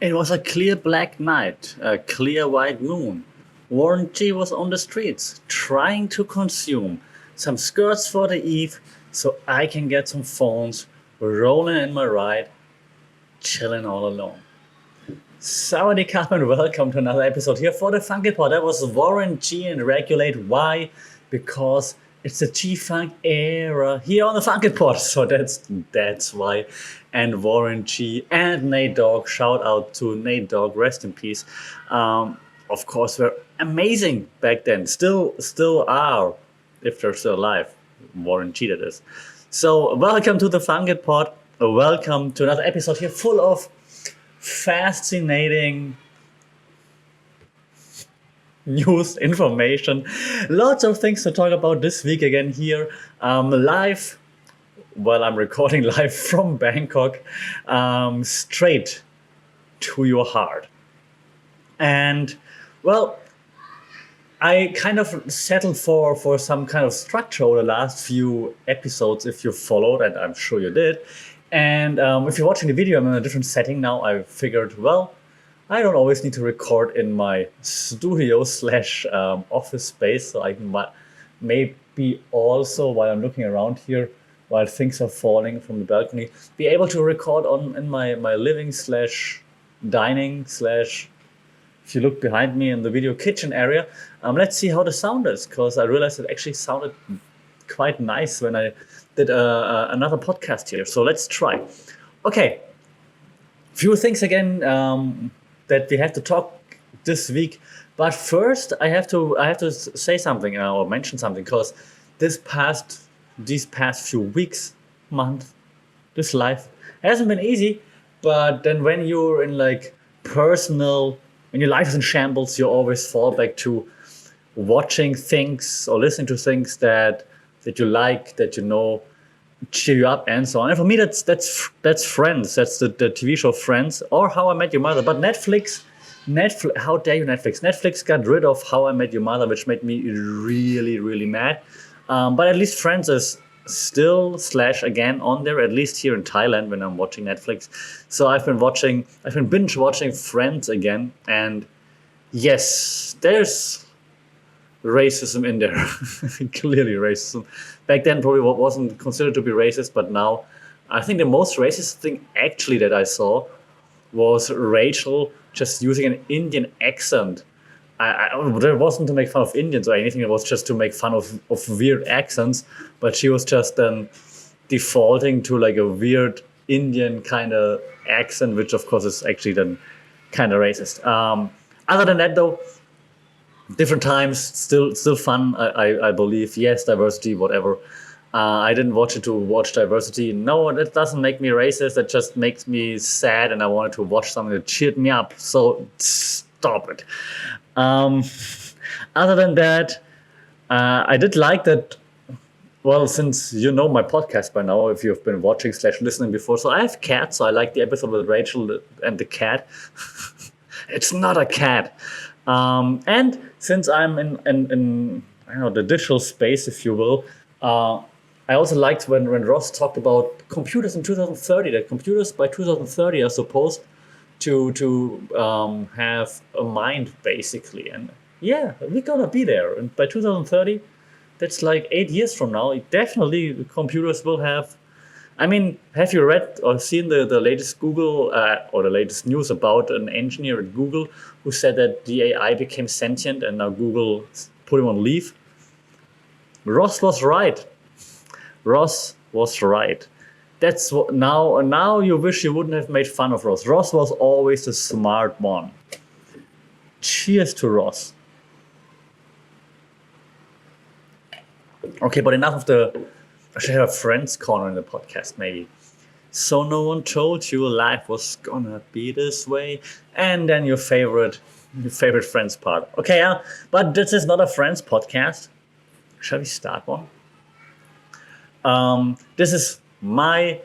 It was a clear black night, a clear white moon. Warren G was on the streets, trying to consume some skirts for the eve so I can get some phones, rolling in my ride, chilling all alone. Sawadee Cup and welcome to another episode here for the Funky Pod. That was Warren G and Regulate. Why? Because it's the G-Funk era here on the Funky Pod. So that's why. And Warren G and Nate Dogg. Shout out to Nate Dogg. Rest in peace. Of course, were amazing back then. Still are, if they're still alive. Warren G, that is. So welcome to the Funky Pod. Welcome to another episode here full of fascinating news, information, lots of things to talk about this week again here live. Well, I'm recording live from Bangkok, straight to your heart. And well, I kind of settled for some kind of structure over the last few episodes, if you followed, and I'm sure you did. And if you're watching the video, I'm in a different setting now. I figured, well, I don't always need to record in my studio slash office space. So I can maybe also, while I'm looking around here, while things are falling from the balcony, be able to record in my living slash dining slash, if you look behind me in the video, kitchen area. Let's see how the sound is, because I realized it actually sounded quite nice when I did another podcast here. So let's try. Okay, few things again that we have to talk this week. But first, I have to say something or mention something, because these past few weeks, month, this life hasn't been easy. But then when you're in like when your life is in shambles, you always fall back to watching things or listening to things that you like, that you know, cheer you up and so on. And for me, that's Friends. That's the TV show Friends, or How I Met Your Mother. But Netflix, how dare you, Netflix? Netflix got rid of How I Met Your Mother, which made me really, really mad. But at least Friends is still / again on there, at least here in Thailand when I'm watching Netflix. So I've been binge watching Friends again, and yes, there's racism in there. Clearly racism. Back then probably wasn't considered to be racist, but now I think the most racist thing actually that I saw was Rachel just using an Indian accent. That wasn't to make fun of Indians or anything, it was just to make fun of weird accents, but she was just then defaulting to like a weird Indian kind of accent, which of course is actually then kind of racist. Other than that though, different times, still fun. I believe. Yes, diversity, whatever. I didn't watch it to watch diversity. No, that doesn't make me racist. That just makes me sad, and I wanted to watch something that cheered me up. So stop it. Other than that, I did like that. Well, since you know my podcast by now, if you've been watching / listening before, so I have cats. So I like the episode with Rachel and the cat. It's not a cat. And since I'm in I don't know, the digital space, if you will, I also liked when Ross talked about computers in 2030. That computers by 2030 are supposed to have a mind basically, and yeah, we're gonna be there. And by 2030, that's like 8 years from now. Definitely, the computers will have. I mean, have you read or seen the latest Google or the latest news about an engineer at Google who said that the AI became sentient and now Google put him on leave? Ross was right. Ross was right. That's what now you wish you wouldn't have made fun of Ross. Ross was always the smart one. Cheers to Ross. Okay, but enough of the. I should have a Friends corner in the podcast, maybe. So no one told you life was gonna be this way, and then your favorite Friends part. Okay, but this is not a Friends podcast. Shall we start one? This is my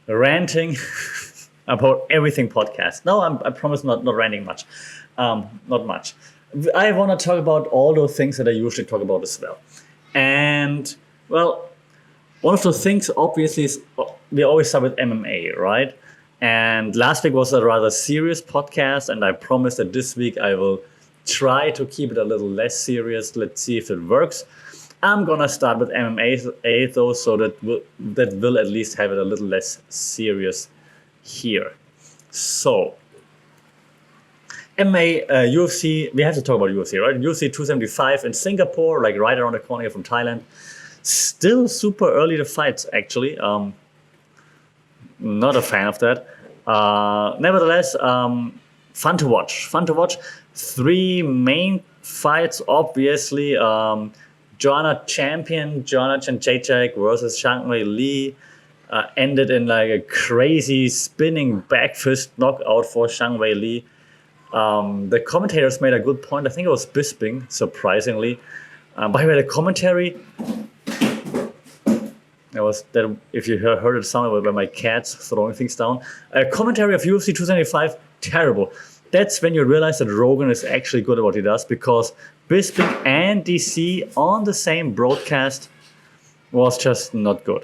ranting about everything podcast. No, I promise not ranting much. Not much. I want to talk about all those things that I usually talk about as well. And, well, one of the things, obviously, is we always start with MMA, right? And last week was a rather serious podcast, and I promise that this week I will try to keep it a little less serious. Let's see if it works. I'm gonna start with MMA though, so that will at least have it a little less serious here. So MMA, UFC, we have to talk about UFC, right? UFC 275 in Singapore, like right around the corner here from Thailand. Still super early the fights, actually. Not a fan of that. Nevertheless, fun to watch. Fun to watch. Three main fights, obviously. Joanna Jędrzejczyk versus Zhang Weili ended in like a crazy spinning back fist knockout for Zhang Weili. The commentators made a good point. I think it was Bisping, surprisingly. By the way, the commentary. That if you heard it sound by my cats throwing things down. Commentary of UFC 275, terrible. That's when you realize that Rogan is actually good at what he does, because Bisping and DC on the same broadcast was just not good.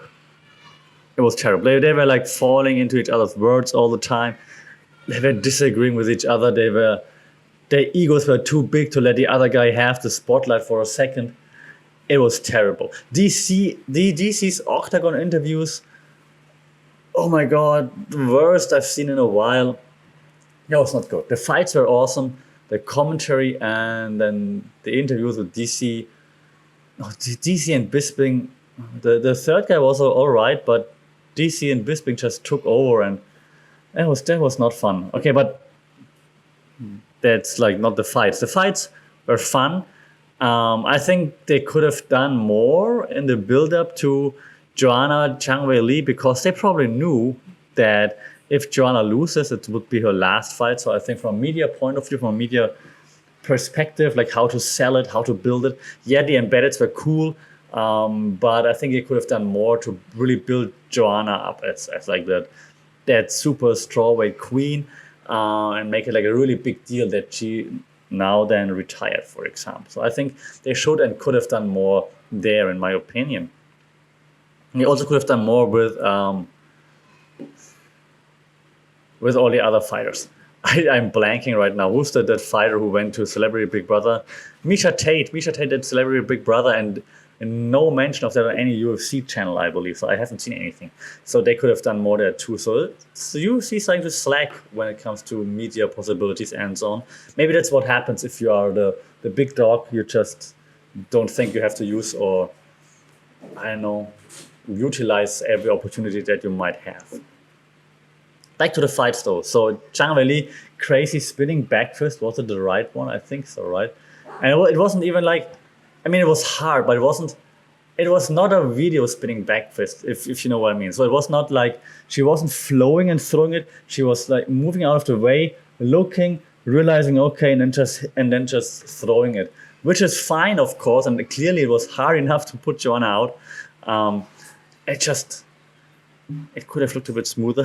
It was terrible. They were like falling into each other's words all the time. They were disagreeing with each other. Their egos were too big to let the other guy have the spotlight for a second. It was terrible. DC's Octagon interviews, oh my god, the worst I've seen in a while. That was not good. The fights were awesome. The commentary and then the interviews with DC and Bisping. The third guy was all right, but DC and Bisping just took over, and that was not fun. Okay, but that's like not the fights. The fights were fun. I think they could have done more in the build-up to Joanna Zhang Weili, because they probably knew that if Joanna loses, it would be her last fight. So I think from a media point of view, from a media perspective, like how to sell it, how to build it. Yeah, the embeddeds were cool, but I think they could have done more to really build Joanna up as like that super strawweight queen, and make it like a really big deal that she now then retired, for example. So I think they should and could have done more there, in my opinion. They also could have done more with all the other fighters. I'm blanking right now. Who's that fighter who went to Celebrity Big Brother? Misha Tate did Celebrity Big Brother, and no mention of that on any UFC channel, I believe. So I haven't seen anything. So they could have done more there too. So UFC is starting to slack when it comes to media possibilities and so on. Maybe that's what happens if you are the big dog. You just don't think you have to use, or I don't know, utilize every opportunity that you might have. Back to the fights though. So Zhang Weili, crazy spinning back fist. Was it the right one? I think so, right? And it wasn't even like, I mean, it was hard, but it was not a video spinning back fist, if you know what I mean. So it was not like she wasn't flowing and throwing it. She was like moving out of the way, looking, realizing, okay, and then just throwing it, which is fine, of course. And clearly it was hard enough to put Joanna out. It could have looked a bit smoother.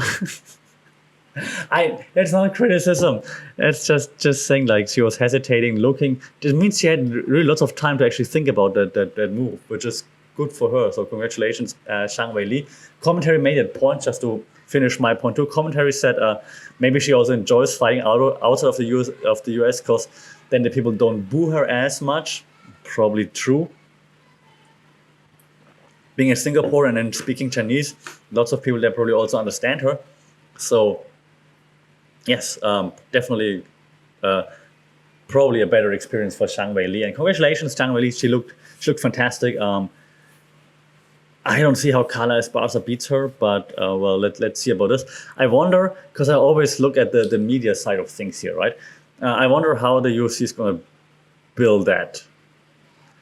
That's not criticism. That's just saying, like, she was hesitating, looking. It means she had really lots of time to actually think about that move, which is good for her. So congratulations, Zhang Weili. Commentary made that point, just to finish my point too. Commentary said maybe she also enjoys fighting outside of the US because then the people don't boo her as much. Probably true. Being in Singapore and then speaking Chinese, lots of people there probably also understand her. So yes, definitely probably a better experience for Zhang Weili. And congratulations, Zhang Weili. She looked fantastic. I don't see how Carla Esparza beats her, but well, let's see about this. I wonder, because I always look at the media side of things here, right? I wonder how the UFC is going to build that.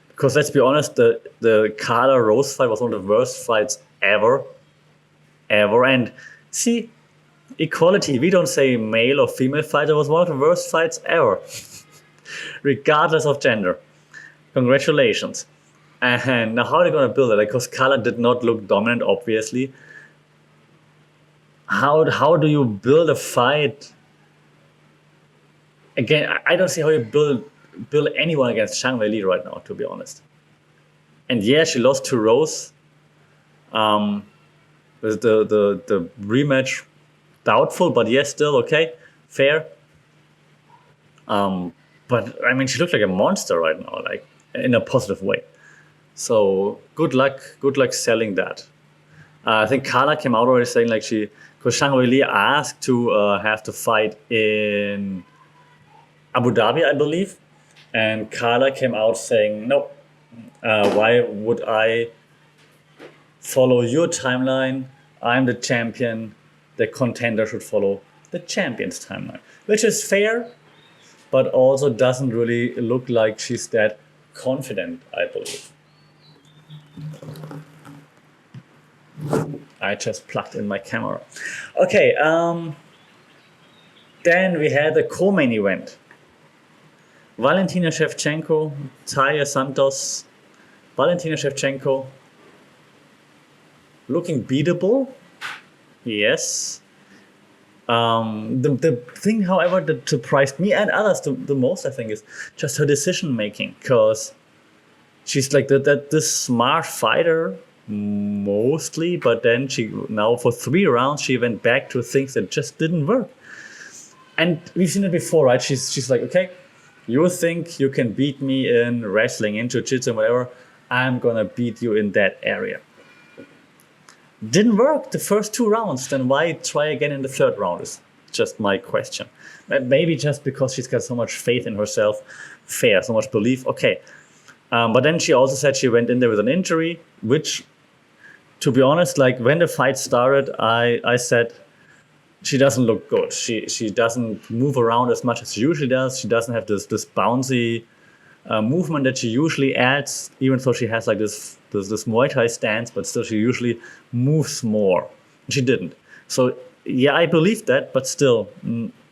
Because let's be honest, the Carla Rose fight was one of the worst fights ever. And see, equality, we don't say male or female fight. It was one of the worst fights ever, regardless of gender. Congratulations. And now how are they going to build it? Like, because Carla did not look dominant, obviously. How do you build a fight? Again, I don't see how you build anyone against Zhang Weili right now, to be honest. And yeah, she lost to Rose. The rematch doubtful, but yes, still okay, fair. But I mean, she looked like a monster right now, like in a positive way. So good luck selling that. I think Carla came out already saying like because Zhang Weili asked to have the fight in Abu Dhabi, I believe, and Carla came out saying no. Why would I follow your timeline? I'm the champion. The contender should follow the champion's timeline, which is fair, but also doesn't really look like she's that confident, I believe. I just plugged in my camera. Okay, then we had the co-main event. Valentina Shevchenko, Taila Santos. Valentina Shevchenko looking beatable. Yes. The thing, however, that surprised me and others the most, I think, is just her decision making. Because she's like this smart fighter mostly, but then now for 3 rounds she went back to things that just didn't work. And we've seen it before, right? She's like, okay, you think you can beat me in wrestling, in jiu-jitsu, and whatever. I'm gonna beat you in that area. Didn't work the first 2 rounds, then why try again in the 3rd round is just my question. Maybe just because she's got so much faith in herself, so much belief, okay. But then she also said she went in there with an injury, which, to be honest, like when the fight started, I said she doesn't look good. She doesn't move around as much as she usually does. She doesn't have this bouncy movement that she usually adds, even though she has like this Muay Thai stance, but still she usually moves more. She didn't. So yeah, I believe that, but still,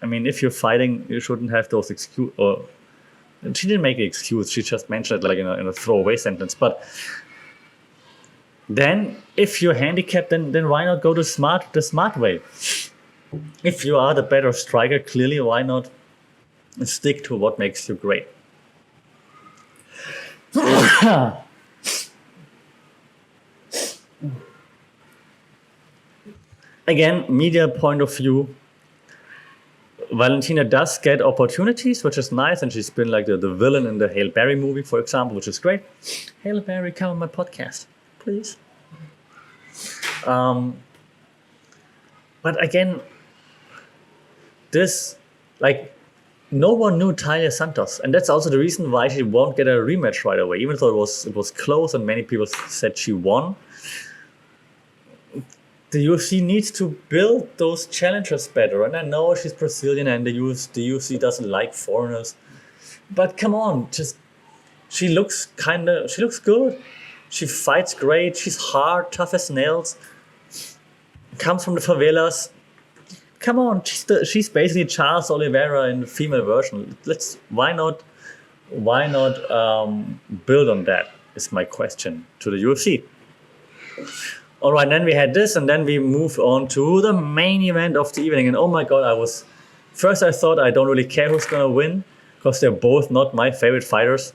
I mean, if you're fighting, you shouldn't have those excuses. Or she didn't make an excuse. She just mentioned it like in a throwaway sentence. But then, if you're handicapped, then why not go the smart way? If you are the better striker, clearly, why not stick to what makes you great? Again, media point of view, Valentina does get opportunities, which is nice, and she's been like the villain in the Hail Berry movie, for example, which is great. Hail Berry, come on my podcast, please. But again, this, like, no one knew Taila Santos, and that's also the reason why she won't get a rematch right away, even though it was close and many people said she won. The UFC needs to build those challengers better, and I know she's Brazilian and the UFC doesn't like foreigners, but come on, she looks good. She fights great. She's hard, tough as nails. Comes from the favelas. Come on, she's basically Charles Oliveira in the female version. Why not build on that? Is my question to the UFC. All right, then we had this, and then we moved on to the main event of the evening. And oh my God, I thought I don't really care who's gonna win because they're both not my favorite fighters.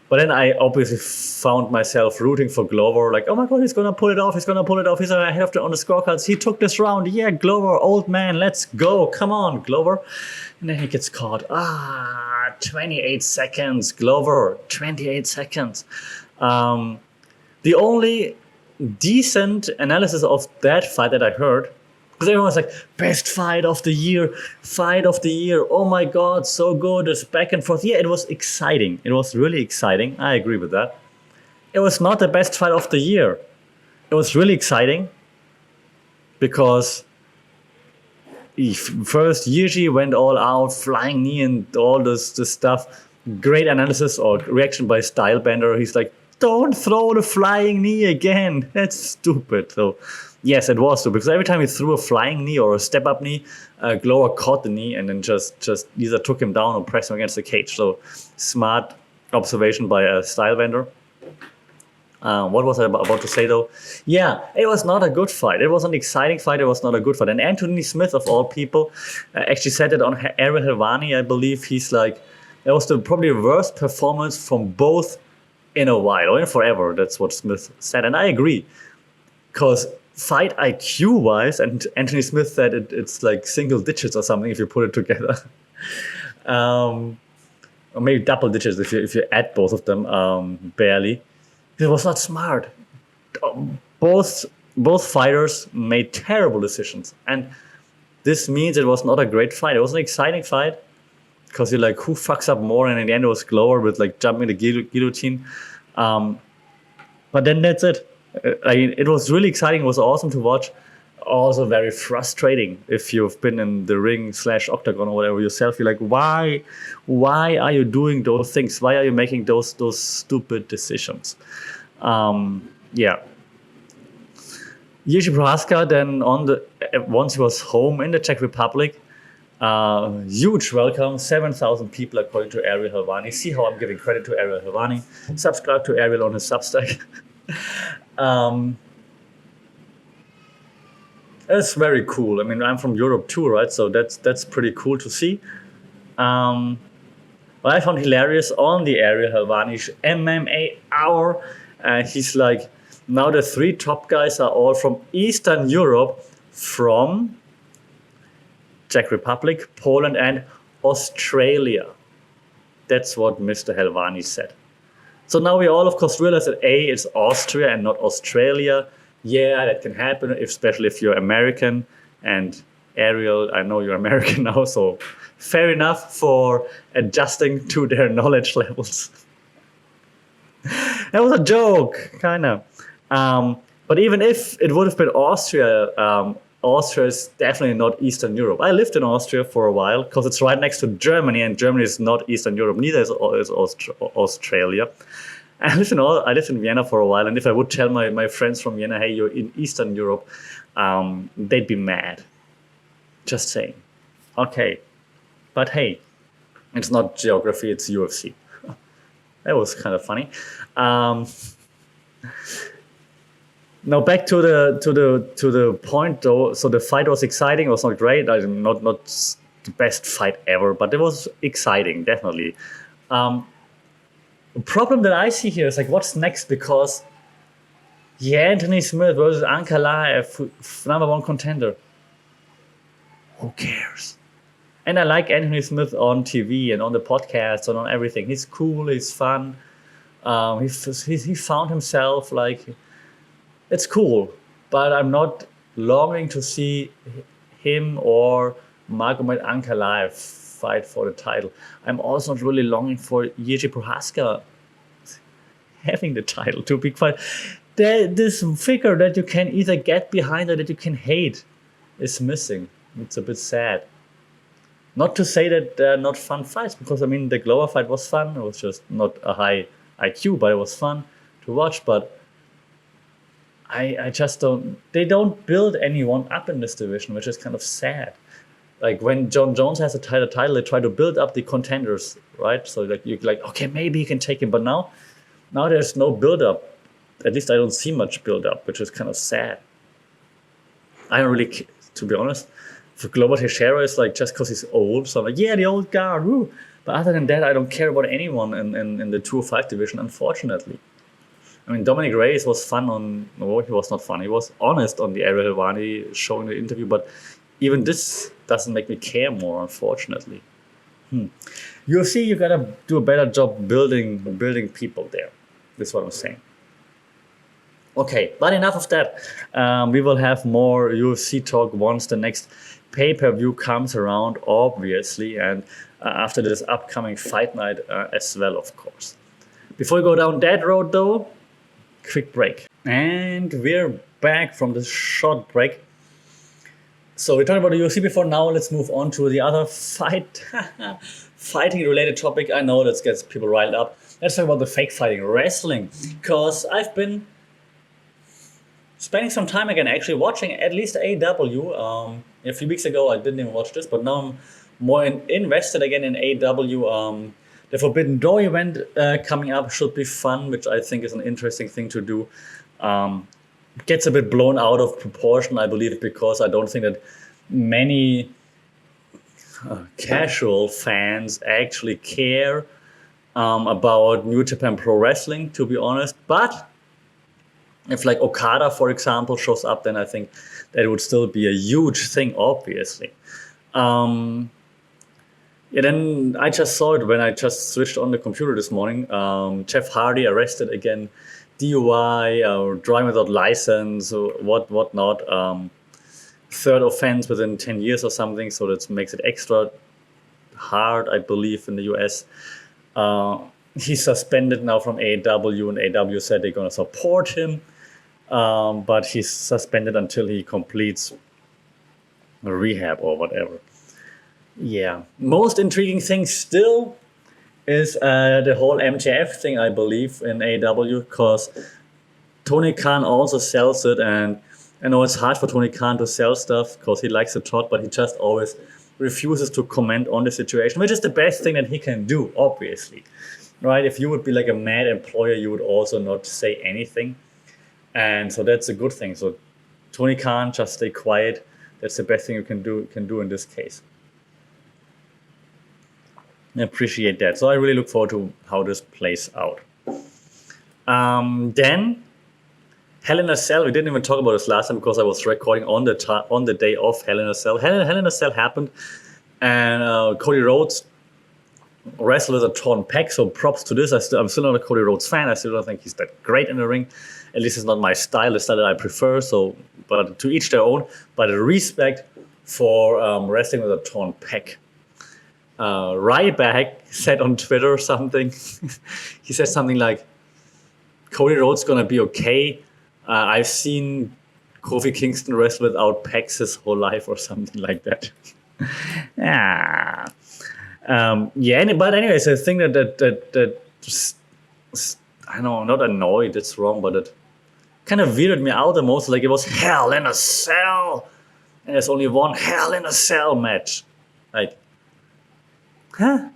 But then I obviously found myself rooting for Glover, like, oh my God, he's gonna pull it off. He's ahead of on the scorecards. He took this round. Yeah, Glover, old man, let's go. Come on, Glover. And then he gets caught. 28 seconds, Glover, 28 seconds. The only decent analysis of that fight that I heard, because everyone was like, best fight of the year, oh my God, so good, it's back and forth. Yeah, it was exciting, it was really exciting, I agree with that. It was not the best fight of the year. It was really exciting because first Yiji went all out, flying knee and all this stuff. Great analysis or reaction by Stylebender. He's like, don't throw the flying knee again. That's stupid. So, yes, it was stupid. Because every time he threw a flying knee or a step-up knee, Glover caught the knee and then just either took him down or pressed him against the cage. So, smart observation by a Stylebender. What was I about to say, though? Yeah, it was not a good fight. It was an exciting fight. It was not a good fight. And Anthony Smith, of all people, actually said it on Ariel Helwani, I believe. He's like, it was probably the worst performance from both in a while, or in forever. That's what Smith said. And I agree. Because fight IQ wise, and Anthony Smith said it's like single digits or something if you put it together. um, or maybe double digits if you add both of them, barely. It was not smart. Both both fighters made terrible decisions, and this means it was not a great fight. It was an exciting fight because you're like, who fucks up more? And in the end, it was Glover with like jumping the guillotine. But then that's it. It was really exciting. It was awesome to watch. Also very frustrating if you've been in the ring / octagon or whatever yourself. You're like, why are you doing those things? Why are you making those stupid decisions? Yeah. Jiří Procházka then once he was home in the Czech Republic, huge welcome, 7,000 people according to Ariel Helwani. See how I'm giving credit to Ariel Helwani. Subscribe to Ariel on his Substack. It's very cool. I mean, I'm from Europe too, right? So that's pretty cool to see. What I found hilarious on the Ariel Helwani MMA Hour, he's like, now the 3 top guys are all from Eastern Europe, from Czech Republic, Poland, and Australia. That's what Mr. Helwani said. So now we all, of course, realize that A, it's Austria and not Australia. Yeah, that can happen, especially if you're American. And Ariel, I know you're American now, so fair enough for adjusting to their knowledge levels. That was a joke, kind of. But even if it would have been Austria, Austria is definitely not Eastern Europe. I lived in Austria for a while because it's right next to Germany, and Germany is not Eastern Europe. Neither is Australia. I lived in Vienna for a while, and if I would tell my friends from Vienna, hey, you're in Eastern Europe, they'd be mad. Just saying. Okay. But hey, it's not geography, it's UFC. That was kind of funny. Now back to the point though. So the fight was exciting. It was not great. Not the best fight ever, but it was exciting, definitely. The problem that I see here is like, what's next? Because Anthony Smith versus Ankalaev, #1 contender. Who cares? And I like Anthony Smith on TV and on the podcast and on everything. He's cool. He's fun. He found himself like. It's cool, but I'm not longing to see him or Magomed Ankalaev fight for the title. I'm also not really longing for Jiří Procházka having the title, to be quite. This figure that you can either get behind or that you can hate is missing. It's a bit sad. Not to say that they're not fun fights, because I mean the Glover fight was fun. It was just not a high IQ, but it was fun to watch. But I just don't. They don't build anyone up in this division, which is kind of sad. Like when John Jones has a title, they try to build up the contenders, right? So like you're like, okay, maybe you can take him, but now there's no build up. At least I don't see much build up, which is kind of sad. I don't really, to be honest. For Glover Teixeira, it's like just because he's old, so I'm like, yeah, the old guard, woo. But other than that, I don't care about anyone in the 205 division, unfortunately. I mean, Dominic Reyes was fun he was not fun. He was honest on the Ariel Helwani show in the interview, but even this doesn't make me care more, unfortunately. UFC, you gotta do a better job building people there. That's what I'm saying. Okay, but enough of that. We will have more UFC talk once the next pay-per-view comes around, obviously, and after this upcoming fight night as well, of course. Before we go down that road, though, quick break. And we're back from this short break. So we talked about the UFC before. Now let's move on to the other fighting related topic. I know that gets people riled up. Let's talk about the fake fighting, wrestling. Because I've been spending some time again actually watching at least AEW. A few weeks ago I didn't even watch this, but now I'm more invested again in AEW. The Forbidden Door event coming up should be fun, which I think is an interesting thing to do. Gets a bit blown out of proportion, I believe, because I don't think that many casual fans actually care about New Japan Pro Wrestling, to be honest. But If like Okada, for example, shows up, then I think that would still be a huge thing, obviously. Um, yeah, then I just saw it when I just switched on the computer this morning. Jeff Hardy arrested again, DUI, driving without license, or whatnot. Third offense within 10 years or something, so that makes it extra hard, I believe, in the US. He's suspended now from AEW, and AEW said they're going to support him, but he's suspended until he completes rehab or whatever. Yeah. Most intriguing thing still is the whole MJF thing, I believe, in AEW, because Tony Khan also sells it, and I know it's hard for Tony Khan to sell stuff because he likes to talk, but he just always refuses to comment on the situation, which is the best thing that he can do, obviously. Right? If you would be like a mad employer, you would also not say anything. And so that's a good thing. So Tony Khan, just stay quiet. That's the best thing you can do in this case. I appreciate that. So I really look forward to how this plays out. Then Hell in a Cell. We didn't even talk about this last time because I was recording on the day of Hell in a Cell. Hell in a Cell happened, and Cody Rhodes wrestled with a torn pec. So props to this. I'm still not a Cody Rhodes fan. I still don't think he's that great in the ring. At least it's not my style. The style that I prefer. So, but to each their own. But respect for wrestling with a torn pec. Ryback said on Twitter something. He said something like, Cody Rhodes gonna be okay. I've seen Kofi Kingston wrestle without pecs his whole life or something like that. But anyways, I think that just, I know, not annoyed, that's wrong, but it kind of weirded me out the most. Like, it was Hell in a Cell, and there's only one Hell in a Cell match. Like, huh?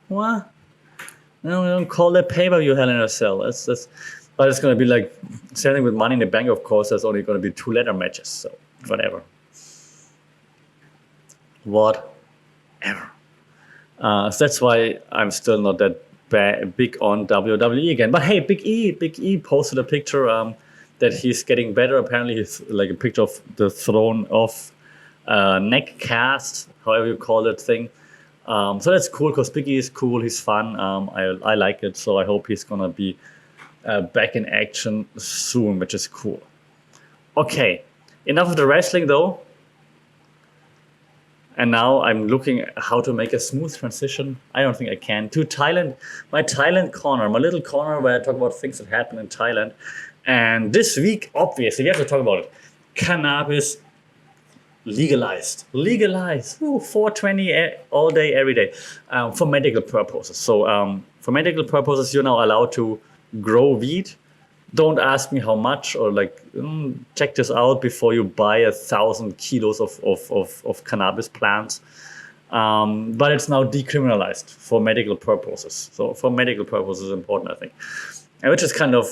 What? No, we don't call that pay-per-view Hell in a Cell. But it's going to be like something with Money in the Bank, of course. There's only going to be 2 ladder matches, so whatever. So that's why I'm still not that big on WWE again. But hey, Big E posted a picture that he's getting better. Apparently, he's like a picture of the thrown off neck cast, however you call that thing. So that's cool because Big E is cool. He's fun. I like it. So I hope he's gonna be back in action soon, which is cool. Okay, enough of the wrestling though. And now I'm looking at how to make a smooth transition. I don't think I can. To Thailand, my Thailand corner, my little corner where I talk about things that happen in Thailand. And this week, obviously, we have to talk about it. Cannabis legalized. Ooh, 420 all day, every day, for medical purposes. So for medical purposes, you're now allowed to grow weed. Don't ask me how much, or like, check this out before you buy 1,000 kilos of cannabis plants. But it's now decriminalized for medical purposes. So for medical purposes, important, I think. And which is kind of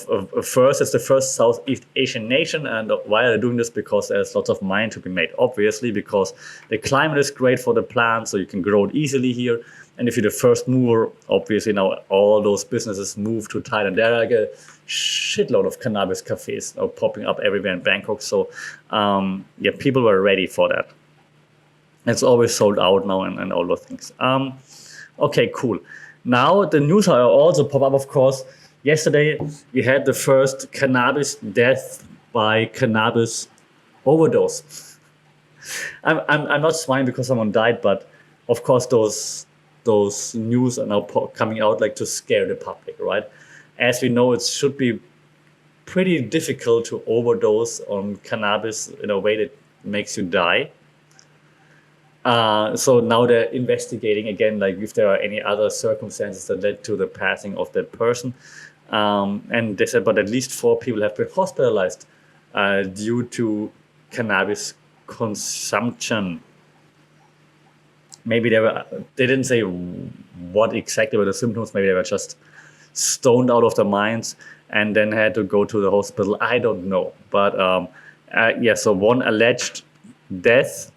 first, it's the first Southeast Asian nation. And why are they doing this? Because there's lots of money to be made, obviously, because the climate is great for the plant, so you can grow it easily here. And if you're the first mover, obviously now all those businesses move to Thailand. There are like a shitload of cannabis cafes now popping up everywhere in Bangkok. So people were ready for that. It's always sold out now and all those things. Okay, cool. Now the news also pop up, of course. Yesterday we had the first cannabis death by cannabis overdose. I'm not smiling because someone died, but of course those news are now coming out like to scare the public, right? As we know, it should be pretty difficult to overdose on cannabis in a way that makes you die. So now they're investigating again, like if there are any other circumstances that led to the passing of that person. And they said, but at least 4 people have been hospitalized due to cannabis consumption. Maybe they didn't say what exactly were the symptoms. Maybe they were just stoned out of their minds and then had to go to the hospital. I don't know. But so 1 alleged death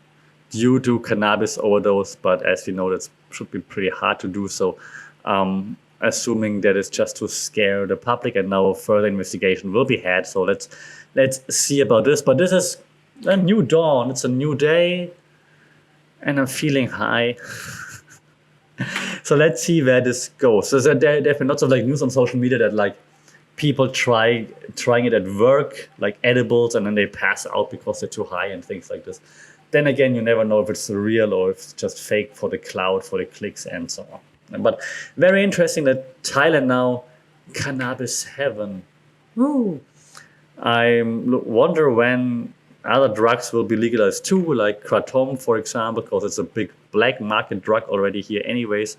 due to cannabis overdose. But as you know, that should be pretty hard to do. So assuming that it's just to scare the public, and now further investigation will be had. So let's see about this. But this is a new dawn. It's a new day, and I'm feeling high. So let's see where this goes. So there have been lots of like news on social media that like people trying it at work, like edibles, and then they pass out because they're too high and things like this. Then again, you never know if it's real or if it's just fake for the cloud, for the clicks, and so on. But very interesting that Thailand now, cannabis heaven. Woo. I wonder when other drugs will be legalized too, like kratom, for example, because it's a big black market drug already here anyways.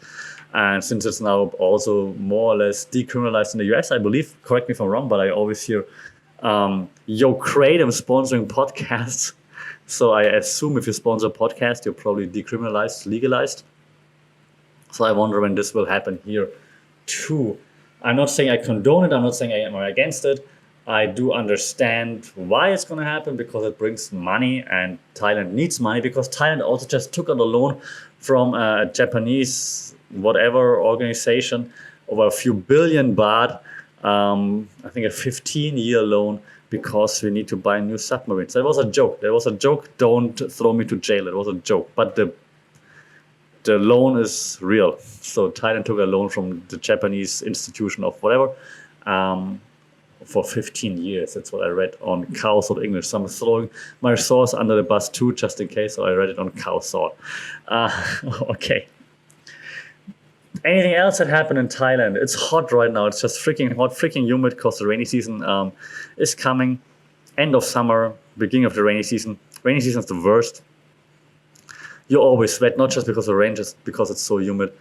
And since it's now also more or less decriminalized in the US, I believe, correct me if I'm wrong, but I always hear Yo Kratom sponsoring podcasts. So I assume if you sponsor a podcast, you're probably decriminalized, legalized. So I wonder when this will happen here too. I'm not saying I condone it. I'm not saying I am against it. I do understand why it's going to happen, because it brings money and Thailand needs money, because Thailand also just took out a loan from a Japanese whatever organization over a few billion baht. I think a 15-year loan, because we need to buy new submarines. That was a joke. That was a joke. Don't throw me to jail. It was a joke. But the loan is real. So Thailand took a loan from the Japanese institution of whatever for 15 years. That's what I read on Cow.English. So I'm throwing my source under the bus too, just in case. So I read it on Cow. Okay. Anything else that happened in Thailand? It's hot right now. It's just freaking hot, freaking humid, because the rainy season is coming. End of summer, beginning of the rainy season. Rainy season is the worst. You always sweat, not just because of rain, just because it's so humid.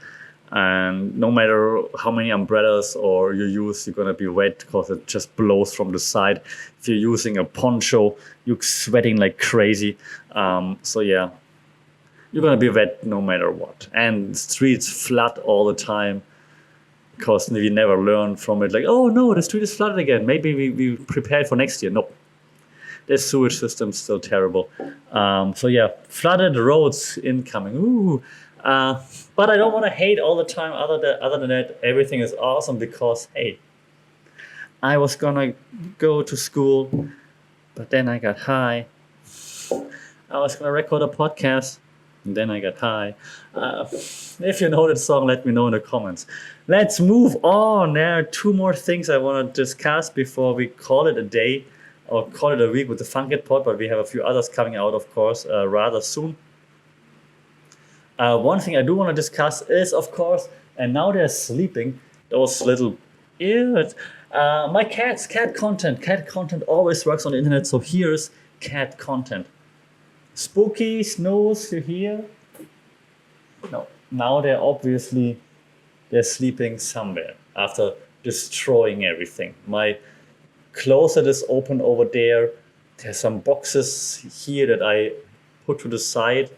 And no matter how many umbrellas or you use, you're going to be wet because it just blows from the side. If you're using a poncho, you're sweating like crazy. So yeah. You're going to be wet no matter what. And streets flood all the time, because we never learn from it. Like, oh no, the street is flooded again. Maybe we prepared for next year. Nope. The sewage system's still terrible. So yeah, flooded roads incoming. Ooh. But I don't want to hate all the time. Other than that, everything is awesome, because, hey, I was going to go to school, but then I got high. I was going to record a podcast, and then I got high. If you know that song, let me know in the comments. Let's move on. There are two more things I want to discuss before we call it a day, or call it a week with the Funkit Pod, but we have a few others coming out, of course, rather soon. One thing I do want to discuss is, of course, and now they're sleeping, those little ears. My cat content. Cat content always works on the internet, so here's cat content. Spooky snooze, you hear? No. Now they're sleeping somewhere after destroying everything. My closet is open over there. There's some boxes here that I put to the side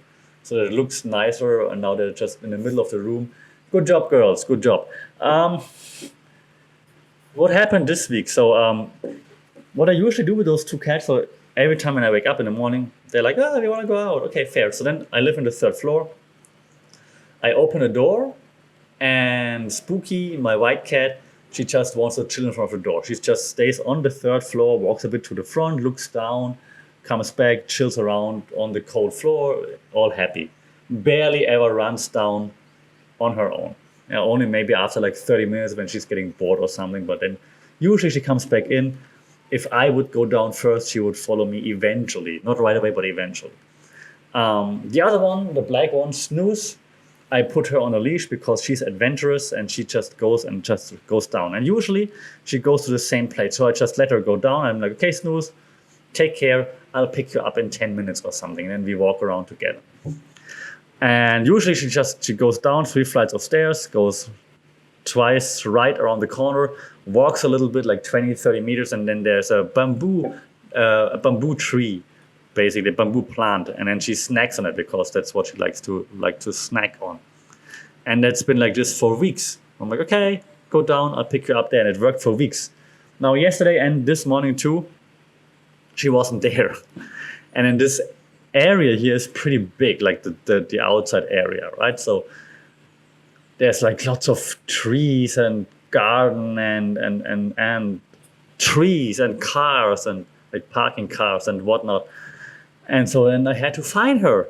so that it looks nicer, and now they're just in the middle of the room. Good job, girls. Good job. What happened this week? So what I usually do with those two cats, so every time when I wake up in the morning, they're like, oh, we want to go out. Okay, fair. So then I live on the third floor. I open a door, and Spooky, my white cat, she just wants to chill in front of the door. She just stays on the third floor, walks a bit to the front, looks down, comes back, chills around on the cold floor, all happy. Barely ever runs down on her own. Only maybe after like 30 minutes when she's getting bored or something, but then usually she comes back in. If I would go down first, she would follow me eventually. Not right away, but eventually. The other one, the black one, Snooze, I put her on a leash because she's adventurous and she just goes down. And usually she goes to the same place. So I just let her go down. I'm like, okay, Snooze, take care. I'll pick you up in 10 minutes or something. And then we walk around together. And usually she goes down 3 flights of stairs, goes twice right around the corner, walks a little bit, like 20, 30 meters, and then there's a bamboo tree, basically a bamboo plant, and then she snacks on it because that's what she likes to snack on. And that's been like this for weeks. I'm like, okay, go down, I'll pick you up there, and it worked for weeks. Now yesterday and this morning too, she wasn't there. And in this area here is pretty big, like the outside area, right? So there's like lots of trees and garden and trees and cars and like parking cars and whatnot. And so then I had to find her,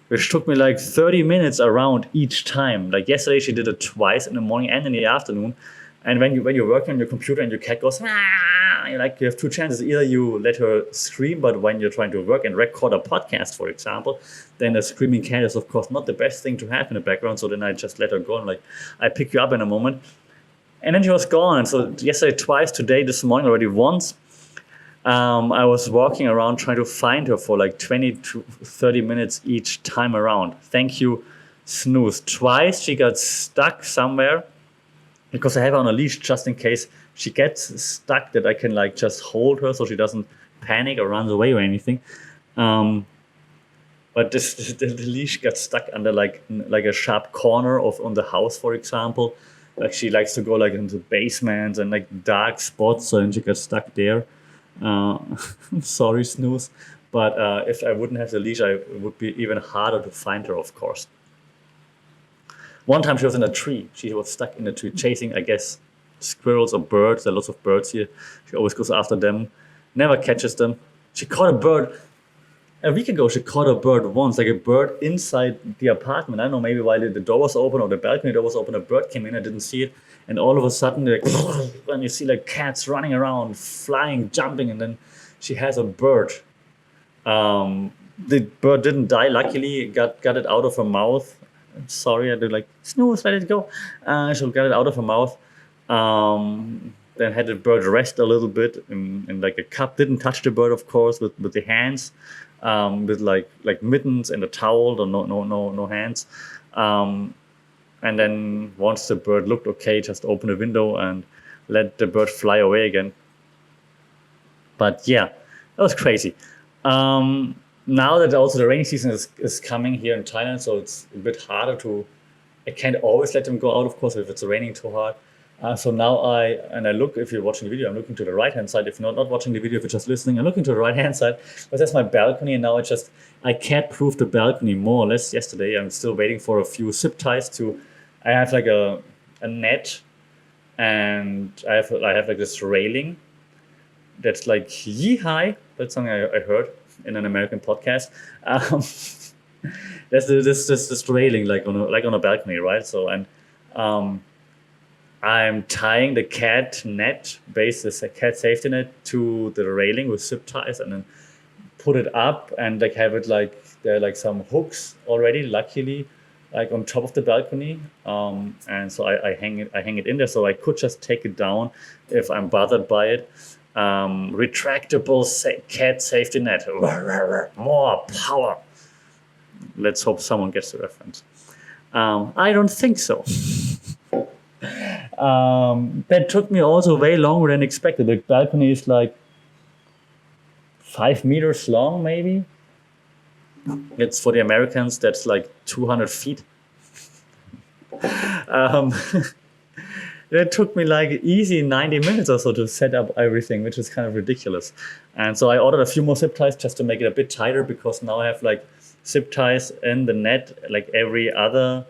which took me like 30 minutes around each time. Like yesterday, she did it twice in the morning and in the afternoon. And when you're working on your computer and your cat goes, you're like, you have two chances. Either you let her scream, but when you're trying to work and record a podcast, for example, then a screaming cat is of course not the best thing to have in the background. So then I just let her go and like, I pick you up in a moment. And then she was gone. And so yesterday twice, today, this morning already once. I was walking around trying to find her for like 20 to 30 minutes each time around. Thank you, Snooze. Twice she got stuck somewhere because I have her on a leash just in case she gets stuck, that I can like just hold her so she doesn't panic or runs away or anything. But the leash got stuck under like a sharp corner of on the house, for example. Like she likes to go like into basements and like dark spots, and she got stuck there. Sorry, Snooze, but if I wouldn't have the leash, it would be even harder to find her, of course. One time she was in a tree. She was stuck in a tree chasing, I guess, squirrels or birds. There are lots of birds here. She always goes after them, never catches them. She caught a bird. A week ago, she caught a bird once, like a bird inside the apartment. I don't know, maybe while the door was open or the balcony door was open, a bird came in. I didn't see it. And all of a sudden, like, and you see like cats running around, flying, jumping, and then she has a bird. The bird didn't die. Luckily, got it out of her mouth. Sorry, I did like, Snooze, let it go. She got it out of her mouth. Then had the bird rest a little bit in like a cup. Didn't touch the bird, of course, with the hands, with like mittens and a towel, or no hands. And then once the bird looked okay, just open the window and let the bird fly away again. But yeah, that was crazy. Now that also the rainy season is coming here in Thailand, so it's a bit harder to. I can't always let them go out, of course, if it's raining too hard. So now I look, if you're watching the video, I'm looking to the right-hand side. If you're not watching the video, if you're just listening, I'm looking to the right-hand side. But that's my balcony, and now I cat-proof the balcony more or less yesterday. I'm still waiting for a few zip ties to. I have like a net, and I have like this railing that's like high. That's something I heard in an American podcast. There's this railing like on a balcony, right? So and I'm tying the cat safety net to the railing with zip ties, and then put it up and like have it like there are like some hooks already, luckily, like on top of the balcony. And so I hang it in there, so I could just take it down if I'm bothered by it. Retractable cat safety net. More power. Let's hope someone gets the reference. I don't think so. That took me also way longer than expected. The balcony is like 5 meters long, maybe. It's for the Americans, that's like 200 feet. It took me like easy 90 minutes or so to set up everything, which is kind of ridiculous. And so I ordered a few more zip ties just to make it a bit tighter, because now I have like zip ties in the net, like every other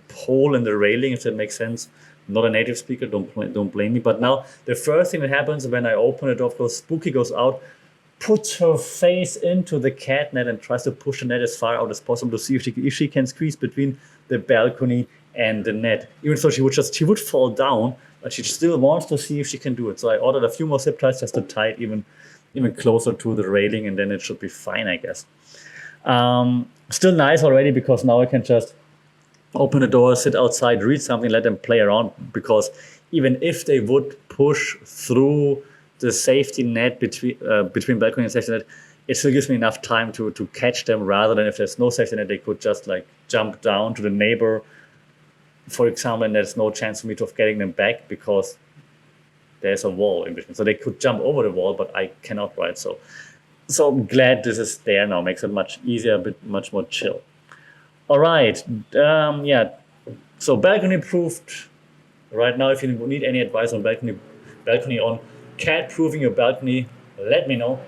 pole in the railing, if that makes sense. I'm not a native speaker, don't blame me. But now the first thing that happens when I open it, of course, Spooky goes out, puts her face into the cat net and tries to push the net as far out as possible to see if she can squeeze between the balcony and the net. Even so, she would fall down, but she still wants to see if she can do it. So I ordered a few more zip ties just to tie it even closer to the railing, and then it should be fine, I guess. Still nice already, because now I can just open the door, sit outside, read something, let them play around, because even if they would push through the safety net between balcony and safety net, it still gives me enough time to catch them, rather than if there's no safety net, they could just like jump down to the neighbor, for example, and there's no chance for me of getting them back because there's a wall in between. So they could jump over the wall, but I cannot, right? So I'm glad this is there now. Makes it much easier, much more chill. All right. Yeah. So balcony proofed. Right now, if you need any advice on balcony on cat proofing your balcony, let me know.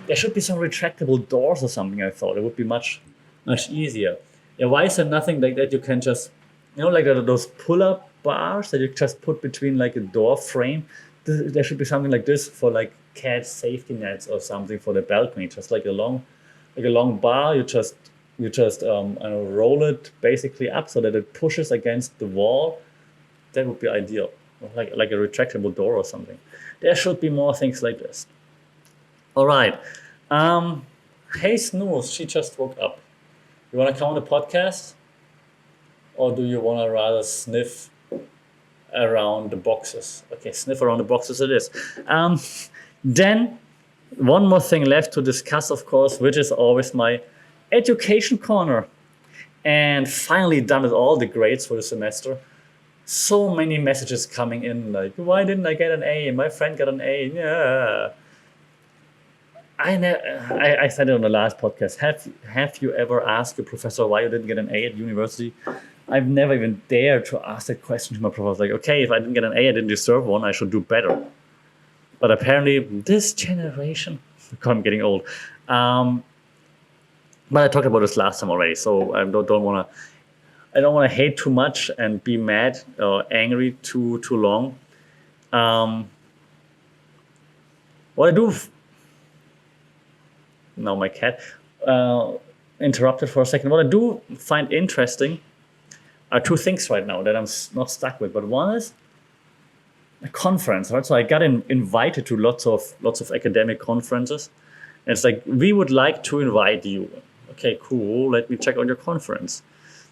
There should be some retractable doors or something, I thought. It would be much easier. Yeah, why is there nothing like that you can just, like those pull-up bars that you just put between like a door frame? There should be something like this for like cat safety nets or something for the balcony. Just like a long bar. You just I don't know, roll it basically up so that it pushes against the wall. That would be ideal, like a retractable door or something. There should be more things like this. All right. Um, hey Snooze, she just woke up. You want to come on the podcast, or do you want to rather sniff around the boxes? Okay, sniff around the boxes it is. Then one more thing left to discuss, of course, which is always my education corner. And finally done with all the grades for the semester. So many messages coming in like, why didn't I get an A? My friend got an A. Yeah. I said it on the last podcast. Have you ever asked a professor why you didn't get an A at university? I've never even dared to ask that question to my professor. Like, okay, if I didn't get an A, I didn't deserve one. I should do better. But apparently, this generation, I'm getting old. But I talked about this last time already, so I don't want to. I don't want to hate too much and be mad or angry too long. Um, what I do now, my cat interrupted for a second. What I do find interesting are two things right now that I'm not stuck with. But one is a conference, right? So I got invited to lots of academic conferences, and it's like we would like to invite you. Okay, cool. Let me check on your conference.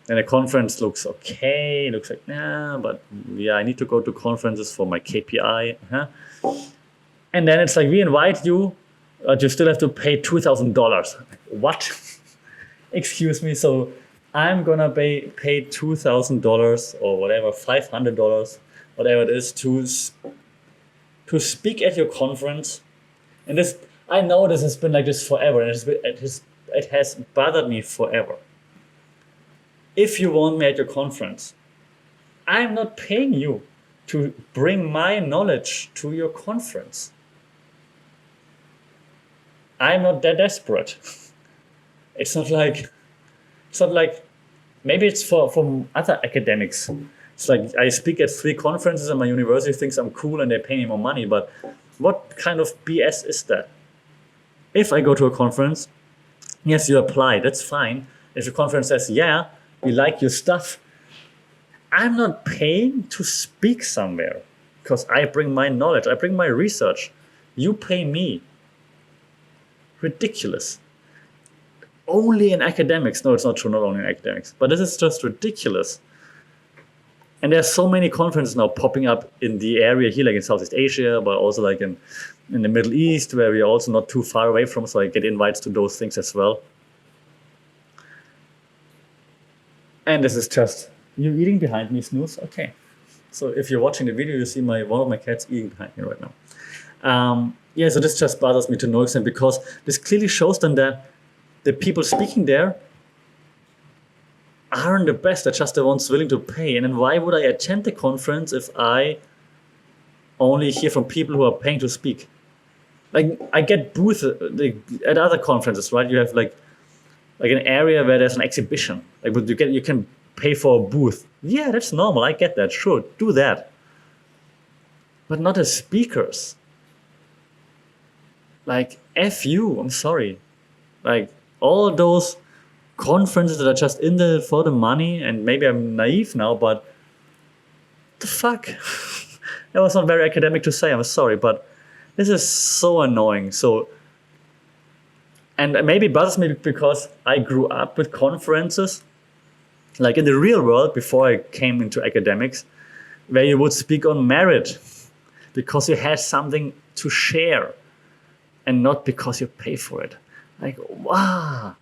And the conference looks okay. Looks like but yeah, I need to go to conferences for my KPI. And then it's like we invite you, but you still have to pay $2,000. What? Excuse me. So I'm gonna pay $2,000 or whatever, $500, whatever it is, to speak at your conference. And this, I know this has been like this forever, and it has bothered me forever. If you want me at your conference, I'm not paying you to bring my knowledge to your conference. I'm not that desperate. It's not like maybe it's for other academics. It's like I speak at 3 conferences and my university thinks I'm cool and they pay me more money, but what kind of BS is that? If I go to a conference, yes, you apply, that's fine. If the conference says, yeah, we like your stuff, I'm not paying to speak somewhere because I bring my knowledge, I bring my research. You pay me. Ridiculous. Only in academics. No, it's not true, not only in academics. But this is just ridiculous. And there's so many conferences now popping up in the area here, like in Southeast Asia, but also like in the Middle East, where we're also not too far away from, so I get invites to those things as well. And this is just, you eating behind me, Snooze? Okay. So if you're watching the video, you see one of my cats eating behind me right now. Yeah, so this just bothers me to no extent because this clearly shows them that the people speaking there aren't the best, they're just the ones willing to pay. And then why would I attend the conference if I only hear from people who are paying to speak? Like I get booths at other conferences, right? You have like an area where there's an exhibition. Like you can pay for a booth. Yeah, that's normal. I get that. Sure, do that. But not as speakers. Like F you, I'm sorry. Like all those conferences that are just in there for the money, and maybe I'm naive now, but the fuck? That was not very academic to say, I'm sorry, but this is so annoying. So, and maybe it bothers me because I grew up with conferences, like in the real world before I came into academics, where you would speak on merit because you had something to share and not because you pay for it. Like, wow.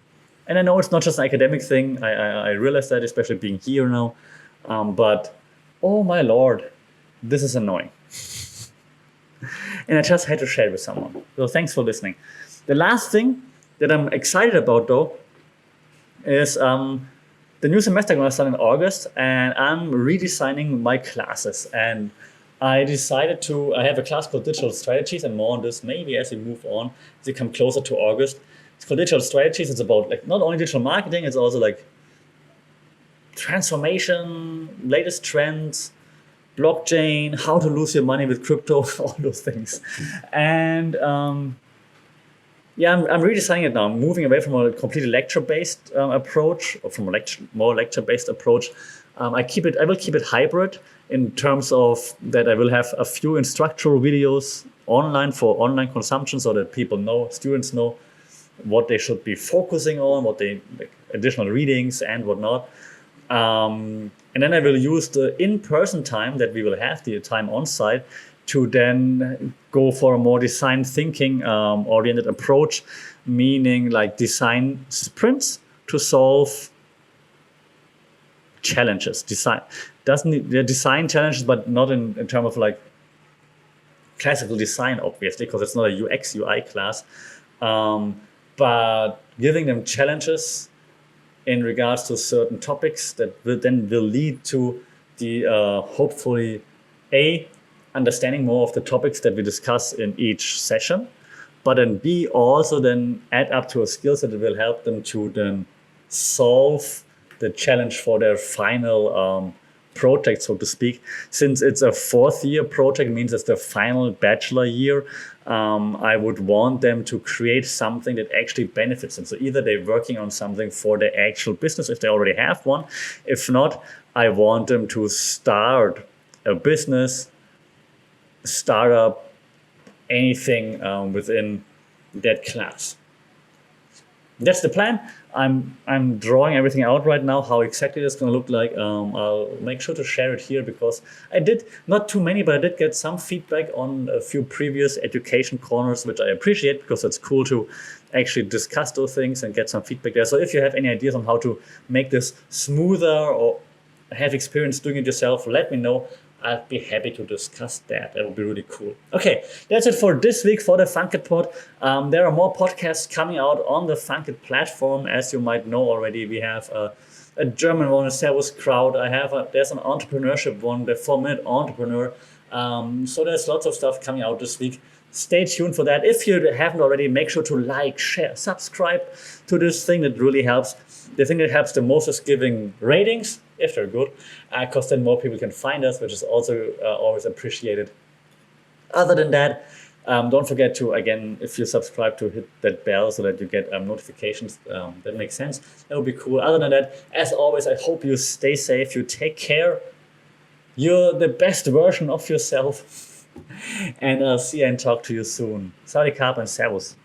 And I know it's not just an academic thing. I realize that, especially being here now. But, oh my Lord, this is annoying. And I just had to share it with someone. So thanks for listening. The last thing that I'm excited about, though, is the new semester I'm going to start in August, and I'm redesigning my classes. And I decided I have a class called Digital Strategies, and more on this maybe as we move on, as we come closer to August. It's called Digital Strategies. It's about like not only digital marketing, it's also like transformation, latest trends, blockchain, how to lose your money with crypto, all those things. And yeah, I'm redesigning it now. I'm moving away from a completely lecture-based approach, or from a more lecture-based approach. I will keep it hybrid in terms of that I will have a few instructional videos online for online consumption, so that students know what they should be focusing on, what they like, additional readings and whatnot. And then I will use the in-person time that we will have, the time on site, to then go for a more design thinking oriented approach, meaning like design sprints to solve challenges. They're design challenges, but not in terms of like classical design, obviously, because it's not a UX UI class, but giving them challenges in regards to certain topics that will lead to the hopefully understanding more of the topics that we discuss in each session, but then B, also then add up to a skill set that will help them to then solve the challenge for their final project, so to speak. Since it's a 4th year project, means it's the final bachelor year, I would want them to create something that actually benefits them. So either they're working on something for their actual business, if they already have one. If not, I want them to start a business, startup, anything within that class. That's the plan. I'm drawing everything out right now, how exactly it's going to look like. I'll make sure to share it here, because I did, not too many, but I did get some feedback on a few previous education corners, which I appreciate, because it's cool to actually discuss those things and get some feedback there. So if you have any ideas on how to make this smoother or have experience doing it yourself, let me know. I'd be happy to discuss that. That would be really cool. Okay, that's it for this week for the Funkit Pod. There are more podcasts coming out on the Funkit platform. As you might know already, we have a German one, a Servus Crowd. There's an entrepreneurship one, the 4-Minute Entrepreneur. So there's lots of stuff coming out this week. Stay tuned for that. If you haven't already, make sure to like, share, subscribe to this thing. That really helps. The thing that helps the most is giving ratings, if they're good, because then more people can find us, which is also always appreciated. Other than that, don't forget to, again, if you subscribe, to hit that bell so that you get notifications. That makes sense. That would be cool. Other than that, as always, I hope you stay safe, you take care. You're the best version of yourself. And I'll see you and talk to you soon. Saudi Carp and Servus.